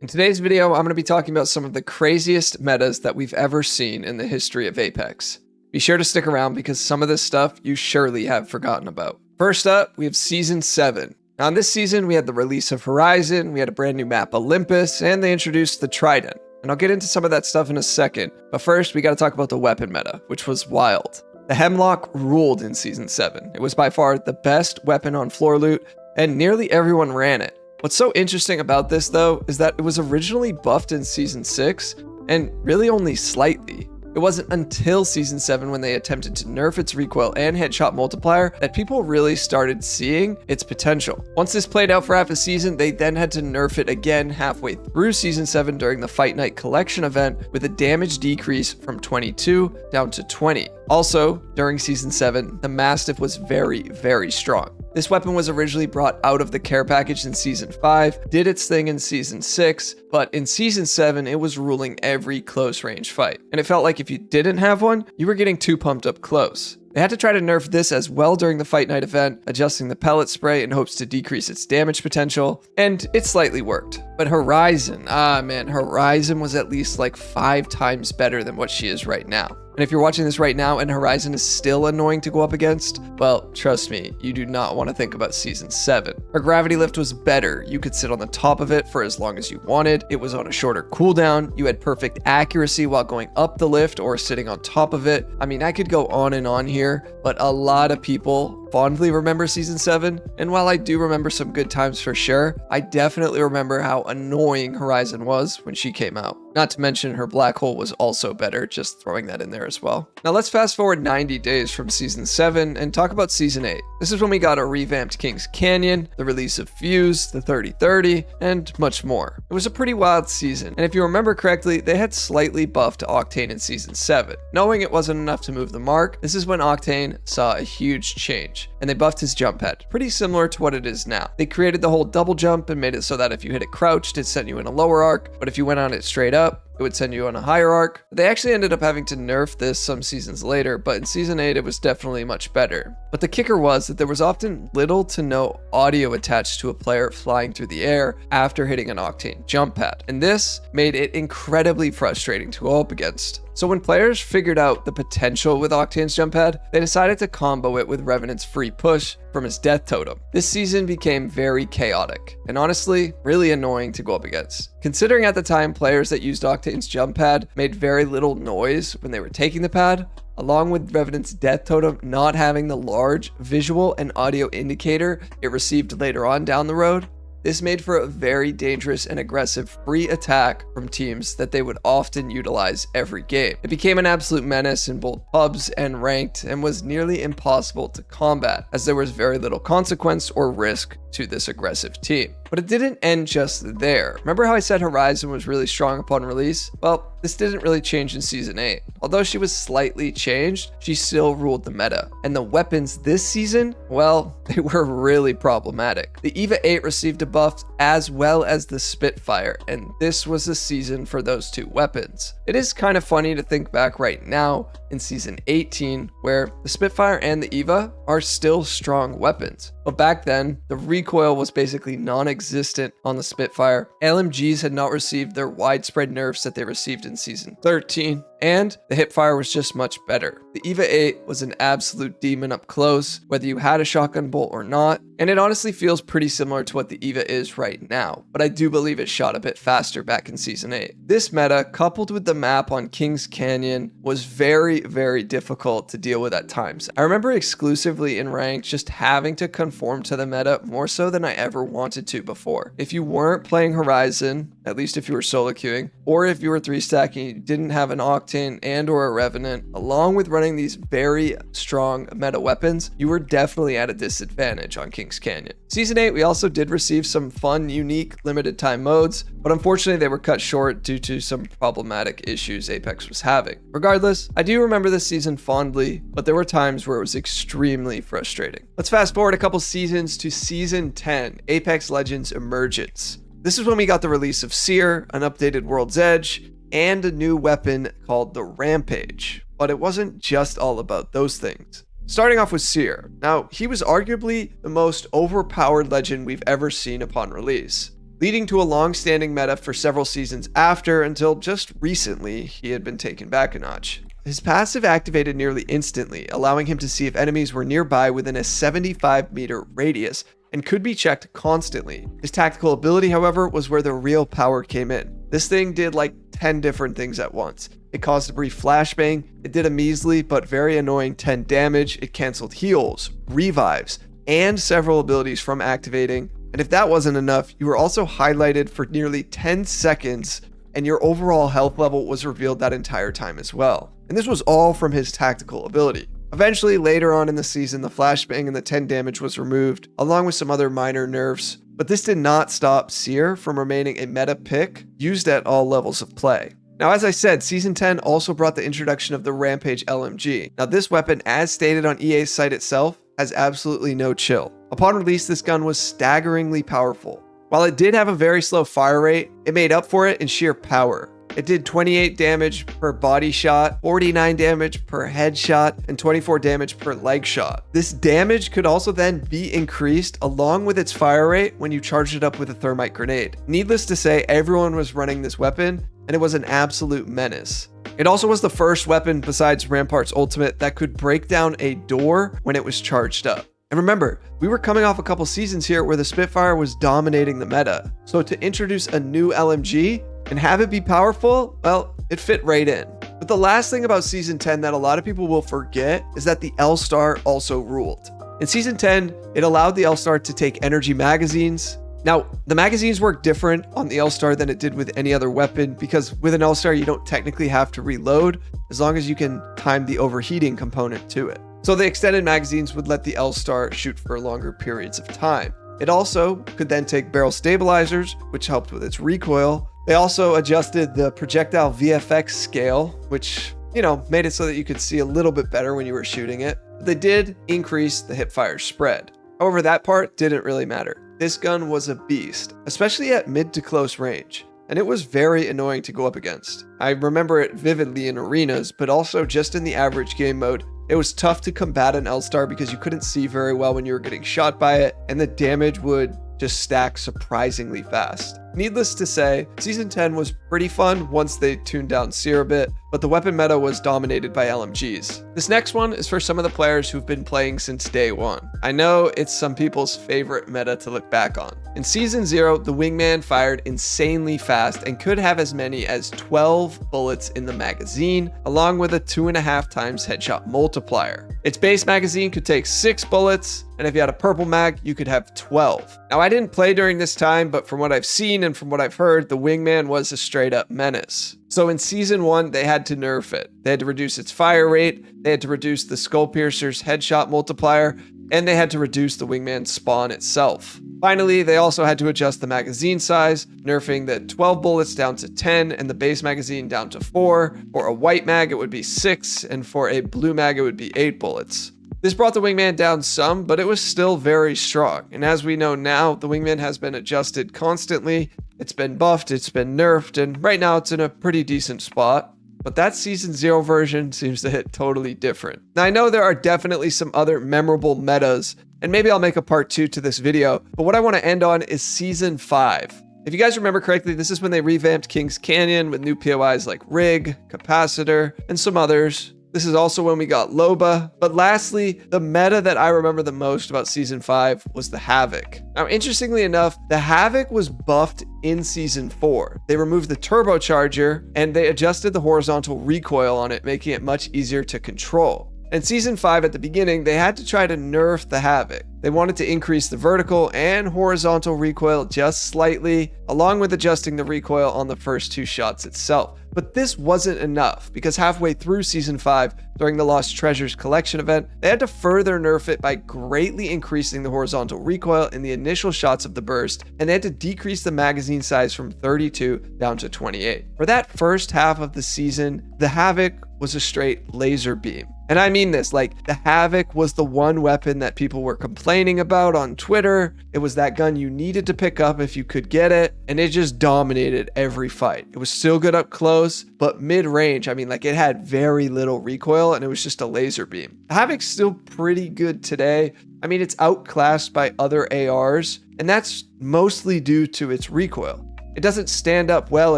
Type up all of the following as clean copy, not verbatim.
In today's video, I'm going to be talking about some of the craziest metas that we've ever seen in the history of Apex. Be sure to stick around because some of this stuff you surely have forgotten about. First up, we have Season 7. Now in this season, we had the release of Horizon, we had a brand new map Olympus, and they introduced the Trident. And I'll get into some of that stuff in a second, but first we got to talk about the weapon meta, which was wild. The Hemlock ruled in Season 7. It was by far the best weapon on floor loot, and nearly everyone ran it. What's so interesting about this, though, is that it was originally buffed in Season 6, and really only slightly. It wasn't until Season 7 when they attempted to nerf its recoil and headshot multiplier that people really started seeing its potential. Once this played out for half a season, they then had to nerf it again halfway through Season 7 during the Fight Night Collection event with a damage decrease from 22 down to 20. Also, during Season 7, the Mastiff was very strong. This weapon was originally brought out of the care package in Season 5, did its thing in Season 6, but in Season 7, it was ruling every close range fight. And it felt like if you didn't have one, you were getting too pumped up close. They had to try to nerf this as well during the Fight Night event, adjusting the pellet spray in hopes to decrease its damage potential, and it slightly worked. But Horizon, Horizon was at least like 5 times better than what she is right now. And if you're watching this right now and Horizon is still annoying to go up against, well, trust me, you do not want to think about Season 7. Her gravity lift was better. You could sit on the top of it for as long as you wanted. It was on a shorter cooldown. You had perfect accuracy while going up the lift or sitting on top of it. I mean, I could go on and on here, but a lot of people fondly remember Season 7, and while I do remember some good times for sure, I definitely remember how annoying Horizon was when she came out. Not to mention her black hole was also better, just throwing that in there as well. Now let's fast forward 90 days from Season 7 and talk about Season 8. This is when we got a revamped King's Canyon, the release of Fuse, the 30-30, and much more. It was a pretty wild season, and if you remember correctly, they had slightly buffed Octane in Season 7. Knowing it wasn't enough to move the mark, this is when Octane saw a huge change, and they buffed his jump head, pretty similar to what it is now. They created the whole double jump and made it so that if you hit it crouched, it sent you in a lower arc, but if you went on it straight up, it would send you on a higher arc. They actually ended up having to nerf this some seasons later, but in Season 8 it was definitely much better. But the kicker was that there was often little to no audio attached to a player flying through the air after hitting an Octane jump pad, and this made it incredibly frustrating to go up against. So when players figured out the potential with Octane's jump pad, they decided to combo it with Revenant's free push from his death totem. This season became very chaotic, and honestly, really annoying to go up against. Considering at the time players that used Octane's jump pad made very little noise when they were taking the pad, along with Revenant's death totem not having the large visual and audio indicator it received later on down the road, this made for a very dangerous and aggressive free attack from teams that they would often utilize every game. It became an absolute menace in both pubs and ranked and was nearly impossible to combat as there was very little consequence or risk to this aggressive team. But it didn't end just there. Remember how I said Horizon was really strong upon release? Well, this didn't really change in Season 8. Although she was slightly changed, she still ruled the meta. And the weapons this season, well, they were really problematic. The EVA 8 received a buff as well as the Spitfire, and this was the season for those two weapons. It is kind of funny to think back right now in Season 18, where the Spitfire and the EVA are still strong weapons. But back then, the recoil was basically non-existent on the Spitfire. LMGs had not received their widespread nerfs that they received in Season 13, and the hipfire was just much better. The EVA 8 was an absolute demon up close, whether you had a shotgun bolt or not, and it honestly feels pretty similar to what the EVA is right now, but I do believe it shot a bit faster back in Season 8. This meta, coupled with the map on King's Canyon, was very difficult to deal with at times. I remember exclusively in ranked just having to conform to the meta more so than I ever wanted to before. If you weren't playing Horizon, at least if you were solo queuing, or if you were 3-stacking, you didn't have an Octane and or a Revenant, along with running these very strong meta weapons, you were definitely at a disadvantage on King's Canyon. Season 8, we also did receive some fun, unique, limited time modes, but unfortunately they were cut short due to some problematic issues Apex was having. Regardless, I do remember this season fondly, but there were times where it was extremely frustrating. Let's fast forward a couple seasons to Season 10, Apex Legends Emergence. This is when we got the release of Seer, an updated World's Edge, and a new weapon called the Rampage. But it wasn't just all about those things. Starting off with Seer. Now, he was arguably the most overpowered legend we've ever seen upon release. leading to a long-standing meta for several seasons after, until just recently he had been taken back a notch. His passive activated nearly instantly, allowing him to see if enemies were nearby within a 75-meter radius and could be checked constantly. His tactical ability, however, was where the real power came in. This thing did like 10 different things at once. It caused a brief flashbang, it did a measly but very annoying 10 damage, it canceled heals, revives, and several abilities from activating. And if that wasn't enough, you were also highlighted for nearly 10 seconds, and your overall health level was revealed that entire time as well. And this was all from his tactical ability. Eventually, later on in the season, the flashbang and the 10 damage was removed, along with some other minor nerfs, but this did not stop Seer from remaining a meta pick used at all levels of play. Now, as I said, Season 10 also brought the introduction of the Rampage LMG. Now, this weapon, as stated on EA's site itself, has absolutely no chill. Upon release, this gun was staggeringly powerful. While it did have a very slow fire rate, it made up for it in sheer power. It did 28 damage per body shot, 49 damage per headshot, and 24 damage per leg shot. This damage could also then be increased along with its fire rate when you charged it up with a thermite grenade. Needless to say, everyone was running this weapon, and it was an absolute menace. It also was the first weapon besides Rampart's ultimate that could break down a door when it was charged up. And remember, we were coming off a couple seasons here where the Spitfire was dominating the meta. So to introduce a new LMG and have it be powerful, well, it fit right in. But the last thing about Season 10 that a lot of people will forget is that the L-Star also ruled. In Season 10, it allowed the L-Star to take energy magazines. Now, the magazines work different on the L-Star than it did with any other weapon, because with an L-Star, you don't technically have to reload as long as you can time the overheating component to it. So the extended magazines would let the L-Star shoot for longer periods of time. It also could then take barrel stabilizers, which helped with its recoil. They also adjusted the projectile VFX scale, which, made it so that you could see a little bit better when you were shooting it. But they did increase the hipfire spread. However, that part didn't really matter. This gun was a beast, especially at mid to close range, and it was very annoying to go up against. I remember it vividly in arenas, but also just in the average game mode. It was tough to combat an L-Star because you couldn't see very well when you were getting shot by it, and the damage would just stack surprisingly fast. Needless to say, Season 10 was pretty fun once they tuned down Seer a bit, but the weapon meta was dominated by LMGs. This next one is for some of the players who've been playing since day one. I know it's some people's favorite meta to look back on. In Season 0, the Wingman fired insanely fast and could have as many as 12 bullets in the magazine, along with a 2.5 times headshot multiplier. Its base magazine could take 6 bullets, and if you had a purple mag, you could have 12. Now, I didn't play during this time, but from what I've seen and from what I've heard, the Wingman was a straight up menace. So in Season 1, they had to nerf it. They had to reduce its fire rate, they had to reduce the Skull Piercer's headshot multiplier, and they had to reduce the Wingman spawn itself. Finally, they also had to adjust the magazine size, nerfing the 12 bullets down to 10 and the base magazine down to 4. For a white mag, it would be 6, and for a blue mag, it would be 8 bullets. This brought the Wingman down some, but it was still very strong. And as we know now, the Wingman has been adjusted constantly. It's been buffed, it's been nerfed, and right now it's in a pretty decent spot. But that Season 0 version seems to hit totally different. Now, I know there are definitely some other memorable metas, and maybe I'll make a part 2 to this video, but what I want to end on is Season 5. If you guys remember correctly, this is when they revamped King's Canyon with new POIs like Rig, Capacitor, and some others. This is also when we got Loba. But lastly, the meta that I remember the most about Season 5 was the Havoc. Now, interestingly enough, the Havoc was buffed in Season 4. They removed the turbocharger and they adjusted the horizontal recoil on it, making it much easier to control. In Season 5 at the beginning, they had to try to nerf the Havoc. They wanted to increase the vertical and horizontal recoil just slightly, along with adjusting the recoil on the first 2 shots itself. But this wasn't enough, because halfway through Season 5, during the Lost Treasures collection event, they had to further nerf it by greatly increasing the horizontal recoil in the initial shots of the burst, and they had to decrease the magazine size from 32 down to 28. For that first half of the season, the Havoc was a straight laser beam. And I mean this, like, the Havoc was the one weapon that people were complaining about on Twitter. It was that gun you needed to pick up if you could get it, and it just dominated every fight. It was still good up close, but mid-range, I mean, like, it had very little recoil, and it was just a laser beam. The Havoc's still pretty good today. I mean, it's outclassed by other ARs, and that's mostly due to its recoil. It doesn't stand up well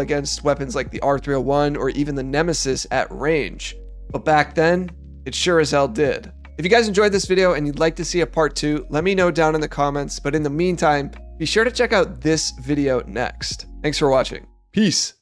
against weapons like the R301 or even the Nemesis at range. But back then, it sure as hell did. If you guys enjoyed this video and you'd like to see a part 2, let me know down in the comments. But in the meantime, be sure to check out this video next. Thanks for watching. Peace.